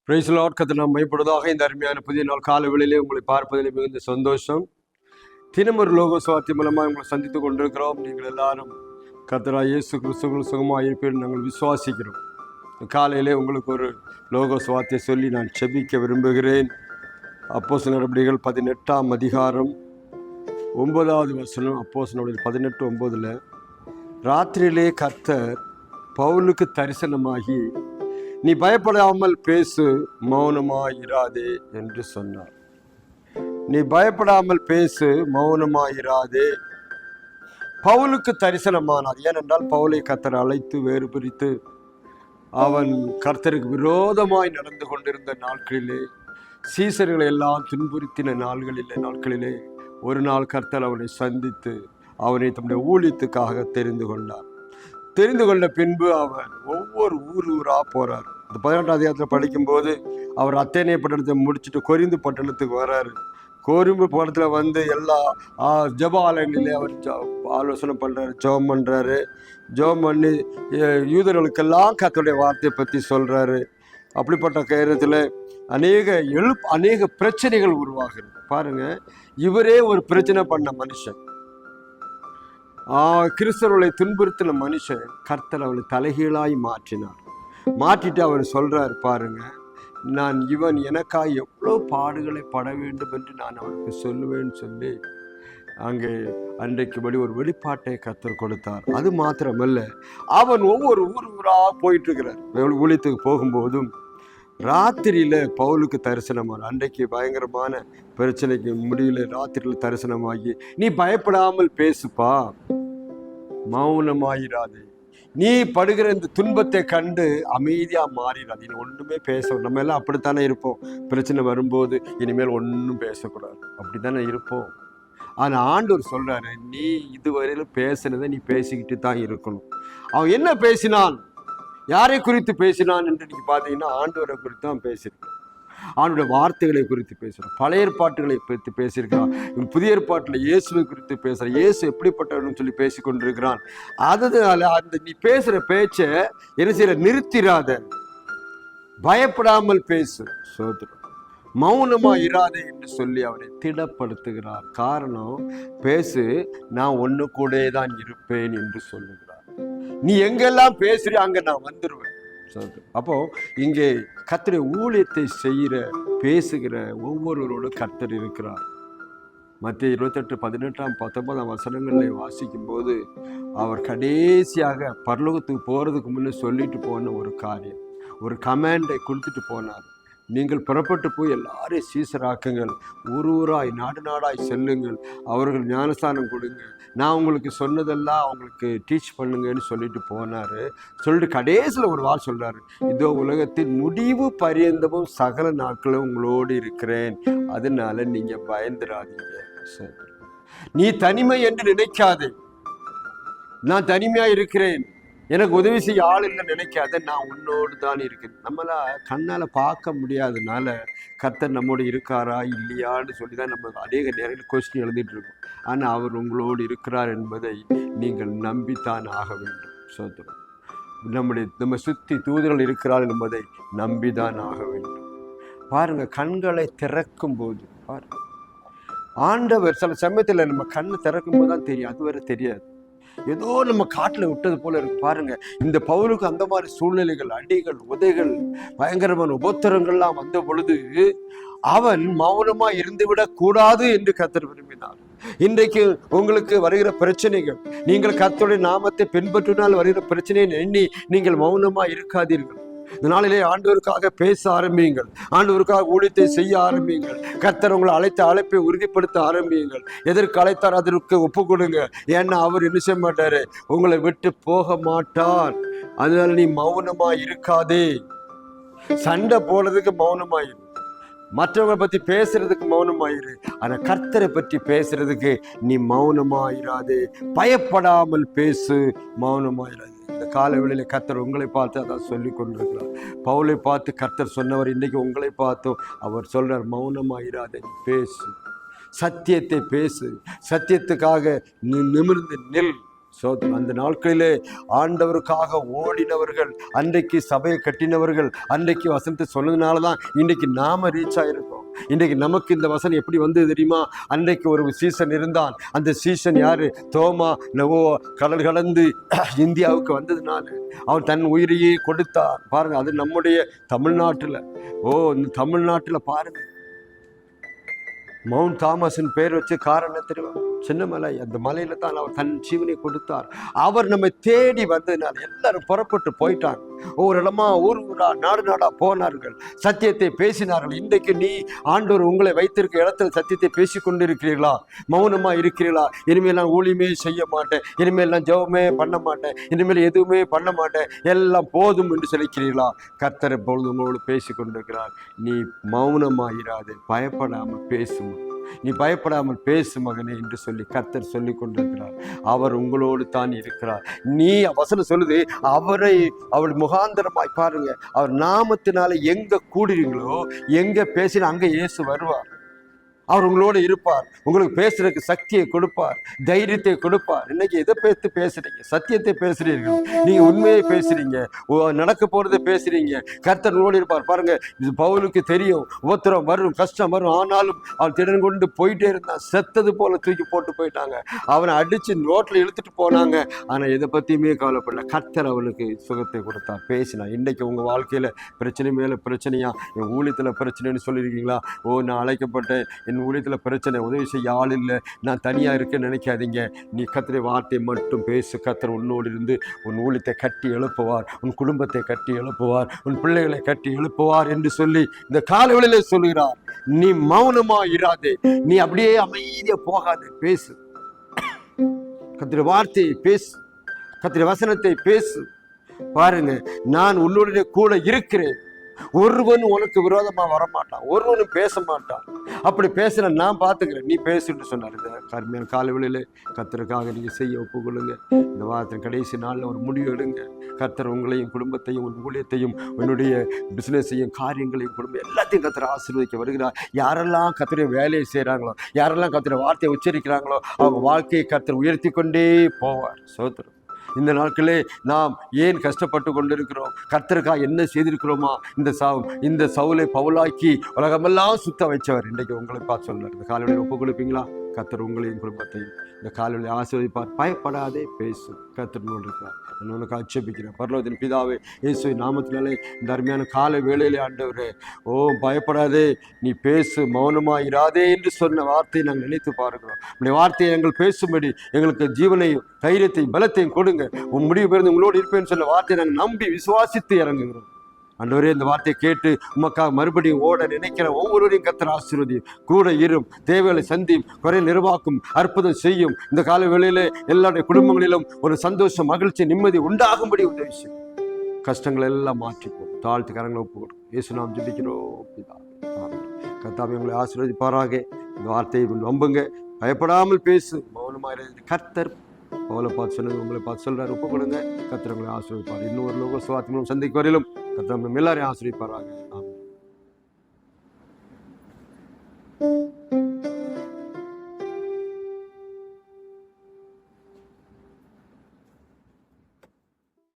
Price Lord. கர்த்தர் நாம் மைப்படுவதாக. இந்த அருமையான புதிய நாள் காலை வேளையிலே உங்களை பார்ப்பதில் மிகுந்த சந்தோஷம். தினமொரு லோக சுவார்த்தி மூலமாக உங்களை சந்தித்துக் கொண்டிருக்கிறோம். நீங்கள் எல்லாரும் கர்த்தராகிய இயேசு கிறிஸ்துவுக்குள் சுகமாக இருப்பேன் நாங்கள் விசுவாசிக்கிறோம். காலையிலே உங்களுக்கு ஒரு லோக சுவார்த்தியை சொல்லி நான் செபிக்க விரும்புகிறேன். அப்போஸ்தலர் நடபடிகள் 18ஆம் அதிகாரம் 9வது வசனம். அப்போஸ்தலர் 18:9 ராத்திரியிலே கர்த்தர் பவுலுக்கு தரிசனமாகி, நீ பயப்படாமல் பேசு, மௌனமாயிராதே என்று சொன்னார். நீ பயப்படாமல் பேசு, மௌனமாயிராதே. பவுலுக்கு தரிசனமானார். ஏனென்றால் பவுலை கர்த்தர் அழைத்து வேறு பிரித்து அவன் கர்த்தருக்கு விரோதமாய் நடந்து கொண்டிருந்த நாட்களிலே, சீசர்களை எல்லாம் துன்புறுத்தின நாட்களிலே ஒரு நாள் கர்த்தர் அவனை சந்தித்து அவனை தம்முடைய ஊழியத்துக்காக தெரிந்து கொண்டார். தெரிந்து கொண்ட பின்பு அவர் ஒவ்வொரு ஊரா போறார். இந்த 18ஆம் அதிகாரத்தில் படிக்கும்போது அவர் அத்தேனே பட்டணத்தை முடிச்சுட்டு கொரிந்து பட்டணத்துக்கு வர்றாரு. கொரிந்து பட்டணத்தில் வந்து எல்லா ஜெப ஆலயங்களிலே அவர் ஆலோசனை பண்ணுறாரு, ஜெபம் பண்ணுறாரு. ஜெபம் பண்ணி யூதர்களுக்கெல்லாம் கர்த்தருடைய வார்த்தையை பற்றி சொல்கிறாரு. அப்படிப்பட்ட நேரத்தில் அநேக பிரச்சனைகள் உருவாகிறது. பாருங்க, இவரே ஒரு பிரச்சனை பண்ண மனுஷன், கிறிஸ்தவர்களை துன்புறுத்தின மனுஷன் கர்த்தர் அவளை தலைகீழாய் மாற்றிட்டு அவர் சொல்றார், பாருங்க, நான் இவன் எனக்காக எவ்வளோ பாடுகளை பட வேண்டும் என்று நான் அவனுக்கு சொல்லுவேன்னு சொல்லி அங்கே அன்றைக்குபடி ஒரு வெளிப்பாட்டை கர்த்தர் கொடுத்தார். அது மாத்திரமல்ல, அவன் ஒவ்வொரு ஊராக போயிட்டு இருக்கிறார். ஊழியத்துக்கு போகும்போதும் ராத்திரியில பவுலுக்கு தரிசனமான, அன்றைக்கு பயங்கரமான பிரச்சனைக்கு முடியல, ராத்திரியில தரிசனமாகி, நீ பயப்படாமல் பேசுப்பா, மௌனமாயிராதே, நீ படுகிற இந்த துன்பத்தை கண்டு அமைதியா மாறிடாது, இனி ஒண்ணுமே பேச. நம்ம எல்லாம் அப்படித்தானே இருப்போம். பிரச்சனை வரும்போது இனிமேல் ஒன்றும் பேசக்கூடாது, அப்படித்தானே இருப்போம். ஆனா ஆண்டவர் சொல்றாரு, நீ இதுவரையிலும் பேசுனதை நீ பேசிக்கிட்டு தான் இருக்கணும். அவன் என்ன பேசினான், யாரை குறித்து பேசினான் என்று நீங்க பார்த்தீங்கன்னா ஆண்டவரை குறித்து தான் பேசியிருக்கான். அவனுடைய வார்த்தைகளை குறித்து பேசுகிறான், பழைய ஏற்பாட்டுகளை குறித்து பேசியிருக்கிறான், புதிய ஏற்பாட்டில் இயேசுவை குறித்து பேசுகிறான், இயேசு எப்படிப்பட்டவன்னு சொல்லி பேசி கொண்டிருக்கிறான். அதனால அந்த நீ பேசுகிற பேச்சை என்ன செய்யற, நிறுத்திராத, பயப்படாமல் பேசு, சோதரம், மௌனமா இராதே என்று சொல்லி அவனை திடப்படுத்துகிறார். காரணம், பேசு, நான் ஒன்று கூட தான் இருப்பேன் என்று சொல்லுகிறார். நீ எங்கெல்லாம் பேசுறியோ அங்க நான் வந்துடுவேன். அப்போ இங்கே கர்த்தருடைய ஊழியத்தை செய்கிற பேசுகிற ஒவ்வொருவரோடு கர்த்தர் இருக்கிறார். மத்திய 28:18-19 வசனங்களில் வாசிக்கும் போது அவர் கடைசியாக பரலோகத்துக்கு போறதுக்கு முன்னே சொல்லிட்டு போன ஒரு காரியம், ஒரு கமாண்டை கொடுத்துட்டு போனார். நீங்கள் புறப்பட்டு போய் எல்லாரையும் சீசராக்குங்கள், ஊராய் நாடாய் செல்லுங்கள், அவர்கள் ஞானஸ்தானம் கொடுங்க, நான் உங்களுக்கு சொன்னதெல்லாம் அவங்களுக்கு டீச் பண்ணுங்கன்னு சொல்லிட்டு போனார். சொல்லிட்டு கடைசியில் ஒரு வார்த்தை சொல்கிறாரு, இதோ உலகத்தின் முடிவு பரியந்தமும் சகல நாட்களும் உங்களோடு இருக்கிறேன், அதனால நீங்கள் பயந்துடாதீங்க. நீ தனிமை என்று நினைக்காதே, நான் தனிமையாக இருக்கிறேன், எனக்கு உதவி செய்ய ஆள் இல்லை நினைக்காத, நான் உன்னோடு தான் இருக்கிறேன். நம்மளா கண்ணால் பார்க்க முடியாதனால கர்த்தர் நம்மோடு இருக்காரா இல்லையான்னு சொல்லி தான் நம்ம அநேக நேரத்தில் கொஸ்டின் எழுதிட்டு இருக்கோம். ஆனால் அவர் உங்களோடு இருக்கிறார் என்பதை நீங்கள் நம்பித்தான் ஆக வேண்டும். சோதரம், நம்ம சுற்றி தூதர்கள் இருக்கிறார் என்பதை நம்பிதான் ஆக வேண்டும். பாருங்க, கண்களை திறக்கும் போது பாருங்க, ஆண்டவர் சில சமயத்தில் நம்ம கண்ணை திறக்கும் போது தான் தெரியும், அதுவரை தெரியாது. ஏதோ நம்ம காட்டில் விட்டது போல இருக்கு. பாருங்க, இந்த பவுலுக்கு அந்த மாதிரி சூழ்நிலைகள், அடிகள், உதைகள், பயங்கரமான உபத்திரங்கள்லாம் வந்த பொழுது அவன் மௌனமா இருந்துவிடக் கூடாது என்று கர்த்தர் விரும்பினார். இன்றைக்கு உங்களுக்கு வருகிற பிரச்சனைகள், நீங்கள் கர்த்தருடைய நாமத்தை பின்பற்றினால் வருகிற பிரச்சனையை எண்ணி நீங்கள் மௌனமா இருக்காதீர்கள். இந்த நாளிலே ஆண்டவருக்காக பேச ஆரம்பியுங்கள், ஆண்டவருக்காக ஊழியத்தை செய்ய ஆரம்பியுங்கள், கர்த்தர் உங்களை அழைத்த அழைப்பை உறுதிப்படுத்த ஆரம்பியுங்கள். எதற்கு அழைத்தார் அதற்கு ஒப்பு கொடுங்க. ஏன்னா அவர் என்ன செய்ய மாட்டாரு, உங்களை விட்டு போக மாட்டார். அதனால நீ மௌனமா இருக்காதே. சண்டை போடுறதுக்கு மௌனமாயிரு, மற்றவங்களை பத்தி பேசுறதுக்கு மௌனமாயிரு, ஆனா கர்த்தரை பற்றி பேசுறதுக்கு நீ மௌனமாயிராதே. பயப்படாமல் பேசு, மௌனமாயிராது. இந்த காலவெளியில கர்த்தர் உங்களை பார்த்து அதான் சொல்லி கொண்டிருக்கிறார். பவுலை பார்த்து கர்த்தர் சொன்னவர் இன்னைக்கு உங்களை பார்த்தோம். அவர் சொல்றார், மௌனமாயிராதே, பேசு, சத்தியத்தை பேசு, சத்தியத்துக்காக நீ நிமிர்ந்து நில். சோதரன், அந்த நாட்களிலே ஆண்டவருக்காக ஓடினவர்கள், அன்றைக்கு சபையை கட்டினவர்கள், அன்றைக்கு வசனத்தை சொன்னதுனாலதான் இன்றைக்கு நாம ரீச் ஆயிருக்கோம். இன்றைக்கு நமக்கு இந்த வசனம் எப்படி வந்தது தெரியுமா? அன்றைக்கு ஒரு சீசன் இருந்தான். அந்த சீசன் யாரு? தோமா. கடல் கடந்து இந்தியாவுக்கு வந்ததுனால அவன் தன் உயிரையே கொடுத்தார். பாருங்க, அது நம்முடைய தமிழ்நாட்டுல. இந்த தமிழ்நாட்டுல பாருங்க, மவுண்ட் தாமஸின் பேர் வச்சு காரணம் தெரியுமா? சின்ன மலை. அந்த மலையில தான் அவர் தன் ஜீவனை கொடுத்தார். அவர் நம்மை தேடி வந்ததுனால எல்லாரும் புறப்பட்டு போயிட்டாங்க. ஒவ்வொரு இடமா, ஊர் ஊரா, நாடு நாடா போனார்கள், சத்தியத்தை பேசினார்கள். இன்றைக்கு நீ ஆண்டவர் உங்களை வைத்திருக்க இடத்துல சத்தியத்தை பேசி கொண்டு இருக்கிறீர்களா? மௌனமா இருக்கிறீர்களா? இனிமேல் நான் ஊழியமே செய்ய மாட்டேன், இனிமேல் நான் ஜெபமே பண்ண மாட்டேன், இனிமேல் எதுவுமே பண்ண மாட்டேன், எல்லாம் போதும் என்று சொல்லிக்கிறீர்களா? கர்த்தர் இப்பொழுது உங்களோடு பேசி கொண்டிருக்கிறார். நீ மௌனமா இராதே, பயப்படாமல் பேசும். நீ பயப்படாமல் பேசு மகனே என்று சொல்லி கர்த்தர் சொல்லி கொண்டிருக்கிறார். அவர் உங்களோடு தான் இருக்கிறார். நீ வசனம் சொல்லுது, அவர் முகாந்தரமாய் பாருங்க, அவர் நாமத்தினால எங்க கூடுறீங்களோ, எங்க பேசினா அங்க இயேசு வருவார். அவர் உங்களோட இருப்பார். உங்களுக்கு பேசுறதுக்கு சக்தியை கொடுப்பார், தைரியத்தை கொடுப்பார். இன்னைக்கு எதை பேசி பேசுறீங்க? சத்தியத்தை பேசுறீர்கள், நீங்க உண்மையை பேசுறீங்க, நடக்க போறதை பேசுறீங்க. கர்த்தர் உங்களோடு இருப்பார். பாருங்க, இது பவுலுக்கு தெரியும், உபத்திரம் வரும், கஷ்டம் வரும். ஆனாலும் அவன் திடன் கொண்டு போயிட்டே இருந்தான். செத்தது போல தூக்கி போட்டு போயிட்டாங்க. அவனை அடிச்சு ரோட்ல இழுத்துட்டு போனாங்க. ஆனா எதை பத்தியுமே கவலைப்படல. கர்த்தர் அவனுக்கு சுகத்தை கொடுத்தார், பேசினான். இன்னைக்கு உங்க வாழ்க்கையில பிரச்சனை மேல பிரச்சனையா, என் ஊழியத்துல பிரச்சனைன்னு சொல்லியிருக்கீங்களா? நான் அழைக்கப்பட்டேன், என் ஊழியத்தில் பிரச்சனை, உதவி செய்ய ஆள் இல்லை, நான் தனியாக இருக்கேன்னு நினைக்காதீங்க. நீ கர்த்தருடைய வார்த்தை மட்டும் பேசு. கர்த்தர் உன்னோடு இருந்து உன் ஊழியத்தை கட்டி எழுப்புவார், உன் குடும்பத்தை கட்டி எழுப்புவார், உன் பிள்ளைகளை கட்டி எழுப்புவார் என்று சொல்லி இந்த காலைவெளியிலே சொல்லுகிறார். நீ மௌனமா இராதே, நீ அப்படியே அமைதியா போகாதே, பேசு. கர்த்தருடைய வார்த்தையை பேசு, கர்த்தருடைய வசனத்தை பேசு. பாருங்க, நான் உன்னுடைய கூட இருக்கிறேன். ஒருவனும் உனக்கு விரோதமா வரமாட்டான், ஒருவனும் பேச மாட்டான். அப்படி பேசுற நான் பார்த்துக்கிறேன், நீ பேசுன்னு சொன்னார். இந்த கருமையான காலைவெளியில கர்த்தருக்காக நீங்க செய்ய ஒப்புக்கொள்ளுங்க. இந்த வாரத்தின் கடைசி நாளில் ஒரு முடிவு எடுங்க. கர்த்தர் உங்களையும் குடும்பத்தையும் உன் ஊழியத்தையும் உன்னுடைய பிசினஸையும் காரியங்களையும் குடும்பம் எல்லாத்தையும் கர்த்தர் ஆசீர்வதிக்க வருகிறார். யாரெல்லாம் கர்த்தருடைய வேலையை செய்கிறாங்களோ, யாரெல்லாம் கர்த்தருடைய வார்த்தையை உச்சரிக்கிறாங்களோ, அவங்க வாழ்க்கையை கர்த்தர் உயர்த்தி கொண்டே போவார். சோத்திரம். இந்த நாட்களே நாம் ஏன் கஷ்டப்பட்டு கொண்டிருக்கிறோம்? கர்த்தருக்காக என்ன செய்திருக்கிறோமா? இந்த சவுலை பவுலாக்கி உலகமெல்லாம் சுத்த வச்சவர் இன்றைக்கு உங்களை பார்த்து சொல்றார். இந்த காலையில் ஒப்பு கொடுப்பீங்களா? கர்த்தர் உங்களையும் குடும்பத்தையும் இந்த காலையில் ஆசீர்வதிப்பார். பயப்படாதே, பேசு. கர்த்தர் இருக்கிறார். நான் உனக்கு ஆட்சேபிக்கிறேன். பரலோகத்தின் பிதாவே, இயேசுவின் நாமத்தினாலே இந்த அருமையான காலை வேளையிலே ஆண்டவரே, பயப்படாதே, நீ பேசு, மௌனமா இராதே என்று சொன்ன வார்த்தையை நாங்கள் நினைத்து பார்க்கிறோம். உங்களுடைய வார்த்தையை எங்கள் பேசும்படி எங்களுக்கு ஜீவனையும் தைரியத்தையும் பலத்தையும் கொடுங்க. உன் முடிவு பெருந்து உங்களோடு இருப்பேன்னு சொன்ன வார்த்தையை நாங்கள் நம்பி விசுவாசித்து இறங்குகிறோம். ஆண்டவரே, இந்த வார்த்தையை கேட்டு உமக்காக மறுபடியும் ஓட நினைக்கிற ஒவ்வொருவரையும் கர்த்தர் ஆசீர்வதியும், கூட இரும், தேவைகளை சந்தியும், குறை நிர்வாக்கும், அற்புதம் செய்யும். இந்த கால வேளையிலே எல்லாருடைய குடும்பங்களிலும் ஒரு சந்தோஷம், மகிழ்ச்சி, நிம்மதி உண்டாகும்படி உதவி செய்யும். கஷ்டங்கள் எல்லாம் மாற்றிப்போம். தாழ்த்து கரங்களை ஒப்பு கொடுக்கும். இயேசு நாம் ஜெபிக்கிறோம். கர்த்தாவே உங்களை ஆசீர்வதிப்பாராக. இந்த வார்த்தையை நம்புங்க, பயப்படாமல் பேசு, மௌனமாக. கர்த்தர் அவளை பார்த்து சொன்னது உங்களை பார்த்து சொல்றாரு. ஒப்பு கொடுங்க. கர்த்தர் உங்களை ஆசீர்வதிப்பார். இன்னொரு லோக சுவாத்திலும் சந்திக்கு வரையிலும் கர்த்தர் எல்லாரையும் ஆசீர்வதிப்பாராக.